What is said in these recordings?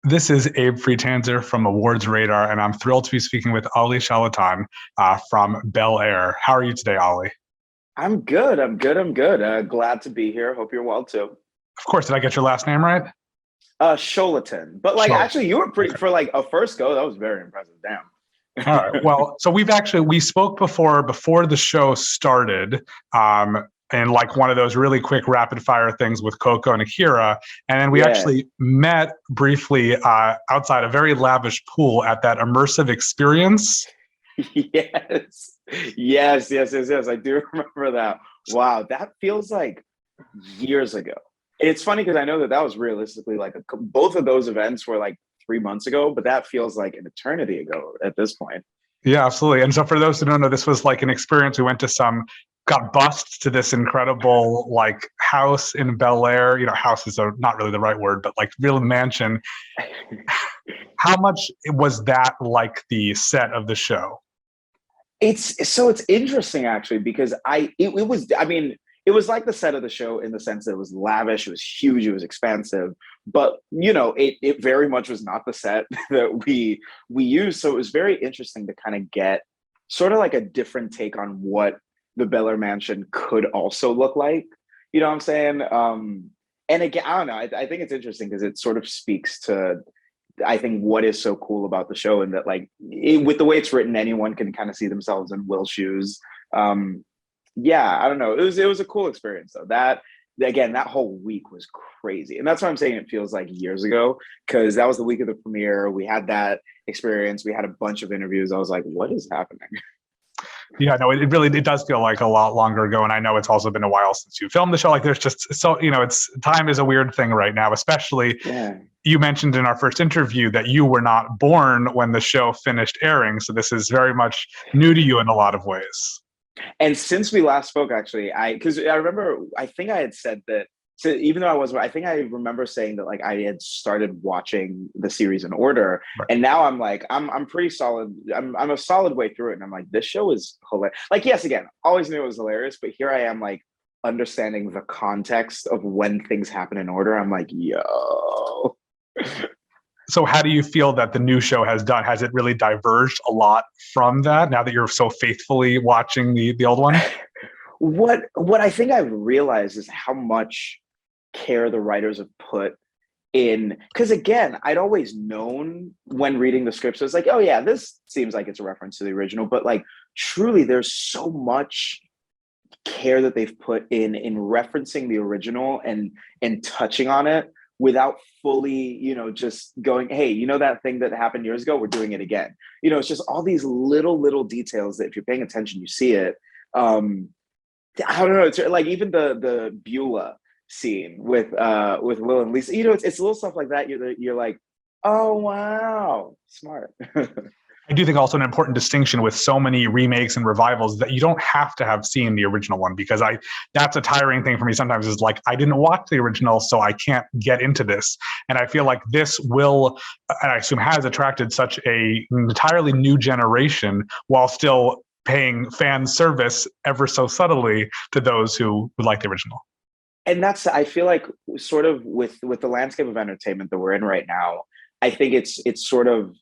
This is Abe Friedtanzer from Awards Radar, and I'm thrilled to be speaking with Olly Sholotan from Bel-Air. How are you today, Olly? I'm good. I'm good. Glad to be here. Hope you're well too. Of course, did I get your last name right? Sholotan. But like Sholotan. actually you were pretty Okay. for like a first go, that was very impressive. All right. Damn. Well, so we spoke before the show started, and like one of those really quick rapid fire things with Coco and Akira, and then we Yeah. actually met briefly outside a very lavish pool at that immersive experience. Yes. Yes. I do remember that. Wow, that feels like years ago. It's funny because I know that was realistically like both of those events were like 3 months ago, but that feels like an eternity ago at this point. Yeah, absolutely. And so for those who don't know, this was like an experience. We went to got bussed to this incredible like house in Bel-Air. House is not really the right word, but like real mansion. How much was that like the set of the show? It's interesting actually because it was, I mean, it was like the set of the show in the sense that it was lavish, it was huge, it was expansive, but it very much was not the set that we used. So it was very interesting to kind of get sort of like a different take on what the Bel Air Mansion could also look like. You know what I'm saying? And again, I don't know. I think it's interesting because it sort of speaks to I think what is so cool about the show, and that with the way it's written, anyone can kind of see themselves in Will's shoes. Um, yeah, I don't know. It was a cool experience though. That again, that whole week was crazy, and that's why I'm saying it feels like years ago because that was the week of the premiere. We had that experience. We had a bunch of interviews. I was like, what is happening? Yeah, no, it really it does feel like a lot longer ago, and I know it's also been a while since you filmed the show. Like, there's just so it's time is a weird thing right now, especially. Yeah. You mentioned in our first interview that you were not born when the show finished airing, so this is very much new to you in a lot of ways. And since we last spoke, actually, because I remember, I think I had said that. So even though I was, I think I remember saying that like I had started watching the series in order, Right. and now I'm like I'm pretty solid. I'm a solid way through it, and I'm like this show is hilarious. Like yes, again, always knew it was hilarious, but here I am like understanding the context of when things happen in order. I'm like, yo. So, how do you feel that the new show has done? Has it really diverged a lot from that now that you're so faithfully watching the old one? What I think I've realized is how much care the writers have put in, because again, I'd always known when reading the scripts, it's like, oh yeah, this seems like it's a reference to the original, but like truly there's so much care that they've put in referencing the original and touching on it without fully just going, hey, that thing that happened years ago, we're doing it again. It's just all these little details that if you're paying attention you see it. I don't know. It's like even the Beulah scene with Will and Lisa. It's little stuff like that. You're like, oh wow, smart. I do think also an important distinction with so many remakes and revivals that you don't have to have seen the original one, because that's a tiring thing for me sometimes, is like I didn't watch the original, so I can't get into this. And I feel like this will, and I assume has, attracted such an entirely new generation while still paying fan service ever so subtly to those who would like the original. And that's, I feel like, sort of with the landscape of entertainment that we're in right now, I think it's sort of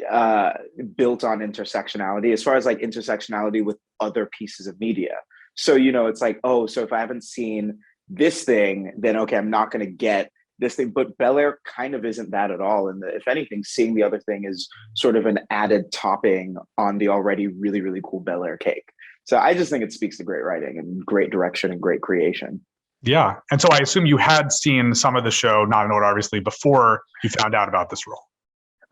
uh built on intersectionality, as far as like intersectionality with other pieces of media. So it's like, oh, so if I haven't seen this thing, then okay, I'm not going to get this thing. But Bel Air kind of isn't that at all, and if anything, seeing the other thing is sort of an added topping on the already really cool Bel Air cake. So I just think it speaks to great writing and great direction and great creation. Yeah. And so I assume you had seen some of the show, not in order, obviously, before you found out about this role.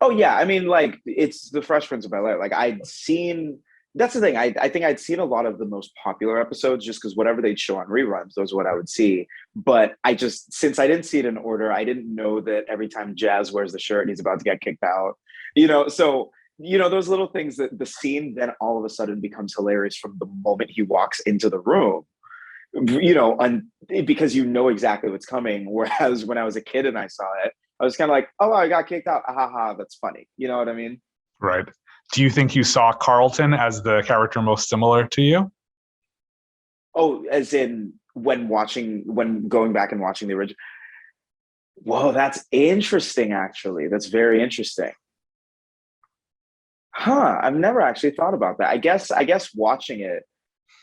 Oh yeah, I mean, like it's the Fresh Prince of Bel Air. Like I'd seen. That's the thing. I think I'd seen a lot of the most popular episodes just because whatever they'd show on reruns, those are what I would see. But I just, since I didn't see it in order, I didn't know that every time Jazz wears the shirt, he's about to get kicked out. So those little things, that the scene then all of a sudden becomes hilarious from the moment he walks into the room. And because exactly what's coming. Whereas when I was a kid and I saw it, I was kind of like, oh, I got kicked out. Ha ha, that's funny. You know what I mean? Right. Do you think you saw Carlton as the character most similar to you? Oh, as in when going back and watching the original. Whoa, that's interesting. Actually, that's very interesting. Huh? I've never actually thought about that. I guess watching it,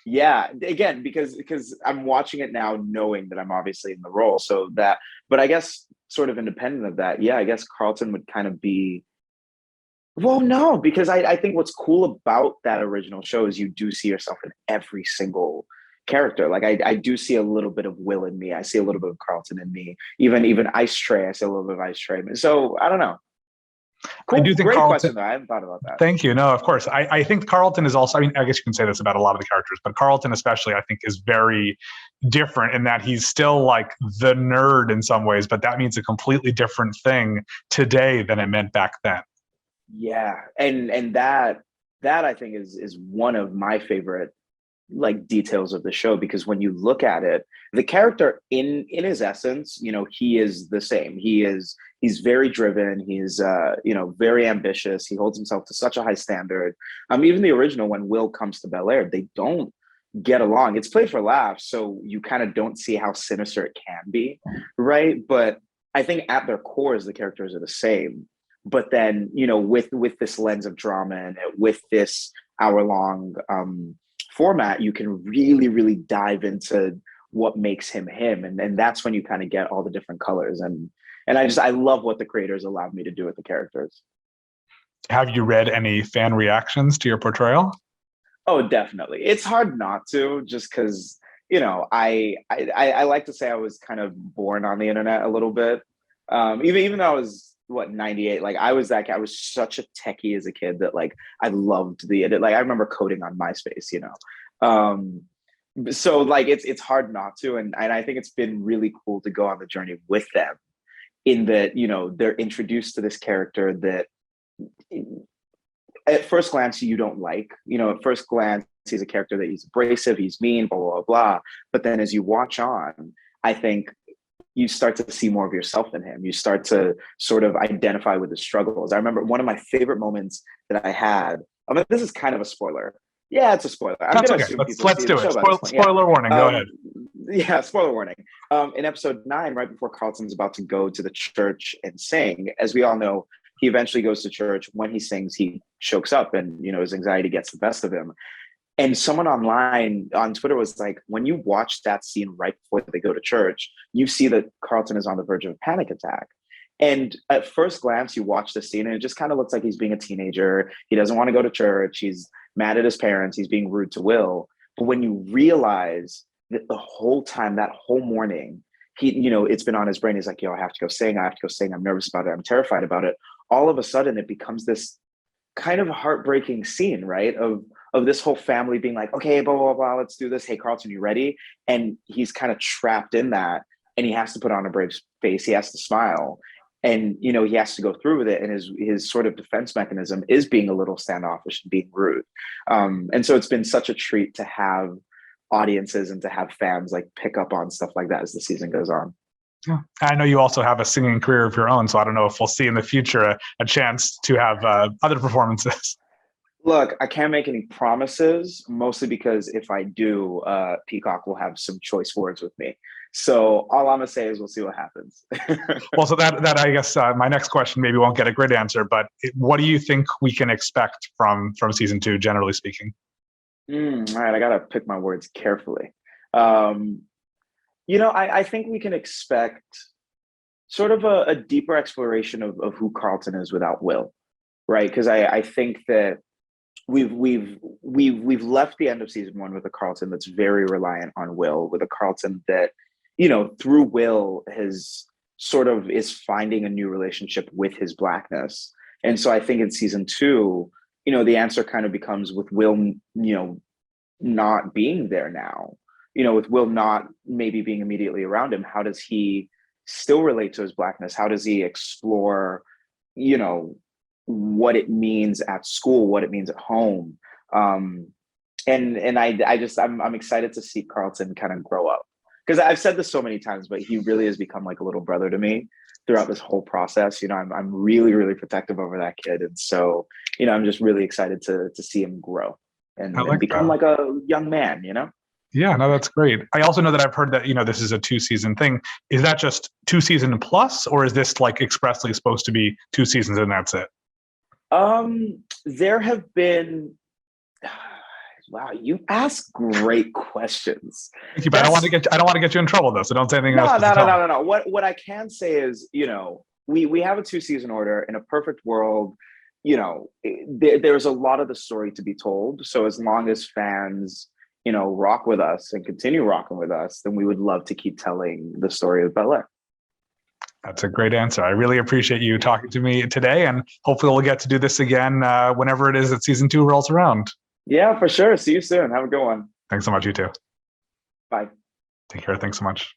yeah. Again, because I'm watching it now, knowing that I'm obviously in the role. So that, but I guess sort of independent of that, yeah. I guess Carlton would kind of be. Well, no, because I think what's cool about that original show is you do see yourself in every single character. Like I do see a little bit of Will in me. I see a little bit of Carlton in me. Even Ice Tray, I see a little bit of Ice Tray. So I don't know. I do Cool, think great Carlton. question though. I hadn't thought about that. Thank you. No, of course. I think Carlton is also, I mean, I guess you can say this about a lot of the characters, but Carlton especially, I think, is very different in that he's still like the nerd in some ways, but that means a completely different thing today than it meant back then. Yeah, and that I think is one of my favorite like details of the show, because when you look at it, the character in his essence, he is the same. He's very driven. He's very ambitious. He holds himself to such a high standard. Even the original, when Will comes to Bel-Air, they don't get along. It's played for laughs, so you kind of don't see how sinister it can be, right? But I think at their cores, the characters are the same. But then, with this lens of drama and with this hour long format, you can really, really dive into what makes him him. And that's when you kind of get all the different colors. And I love what the creators allowed me to do with the characters. Have you read any fan reactions to your portrayal? Oh, definitely. It's hard not to, just because, I like to say I was kind of born on the internet a little bit. Even though I was what 98, like I was that guy. I was such a techie as a kid that like I loved the edit. Like I remember coding on MySpace. Um, so like it's hard not to, and I think it's been really cool to go on the journey with them, in that they're introduced to this character that at first glance you don't like. At first glance he's a character that he's abrasive, he's mean, blah blah blah, blah. But then as you watch on, I think you start to see more of yourself in him. You start to sort of identify with his struggles. I remember one of my favorite moments that I had. I mean, this is kind of a spoiler. Yeah, it's a spoiler. I'm That's going to okay. assume people Let's see the do show it. by this point. Yeah. Spoiler warning. Go ahead. Yeah, spoiler warning. In episode 9, right before Carlton's about to go to the church and sing, as we all know, he eventually goes to church. When he sings, he chokes up, and his anxiety gets the best of him. And someone online on Twitter was like, when you watch that scene right before they go to church, you see that Carlton is on the verge of a panic attack. And at first glance, you watch the scene and it just kind of looks like he's being a teenager. He doesn't want to go to church. He's mad at his parents. He's being rude to Will. But when you realize that the whole time, that whole morning, it's been on his brain. He's like, yo, I have to go sing. I have to go sing. I'm nervous about it. I'm terrified about it. All of a sudden, it becomes this kind of heartbreaking scene, right? Of this whole family being like, okay, blah, blah, blah, let's do this. Hey, Carlton, you ready? And he's kind of trapped in that, and he has to put on a brave face. He has to smile, and, he has to go through with it. And his sort of defense mechanism is being a little standoffish and being rude. And so it's been such a treat to have audiences and to have fans like pick up on stuff like that as the season goes on. Yeah. I know you also have a singing career of your own, so I don't know if we'll see in the future a chance to have other performances. Look, I can't make any promises, mostly because if I do, Peacock will have some choice words with me. So all I'm gonna say is we'll see what happens. Well, so that I guess my next question maybe won't get a great answer, but what do you think we can expect from season 2, generally speaking? All right, I gotta pick my words carefully. I think we can expect sort of a deeper exploration of who Carlton is without Will, right? Because I think that we've left the end of season 1 with a Carlton that's very reliant on Will, with a Carlton that, through Will has sort of is finding a new relationship with his blackness. And so I think in season 2, the answer kind of becomes with Will, not being there now, with Will not maybe being immediately around him, how does he still relate to his blackness? How does he explore, what it means at school, what it means at home? I'm excited to see Carlton kind of grow up, because I've said this so many times, but he really has become like a little brother to me throughout this whole process. I'm really, really protective over that kid. And so, I'm just really excited to see him grow and I like become that. like a young man. Yeah, no, that's great. I also know that I've heard that, this is a 2-season thing. Is that just 2-season plus, or is this like expressly supposed to be 2 seasons and that's it? There have been. Wow, you ask great questions. Thank you, but I don't want to get you in trouble though, so don't say anything else. No. What I can say is, we have a 2-season order. In a perfect world, there's a lot of the story to be told. So as long as fans, rock with us and continue rocking with us, then we would love to keep telling the story of Bel-Air. That's a great answer. I really appreciate you talking to me today, and hopefully we'll get to do this again whenever it is that season 2 rolls around. Yeah, for sure. See you soon. Have a good one. Thanks so much. You too. Bye. Take care. Thanks so much.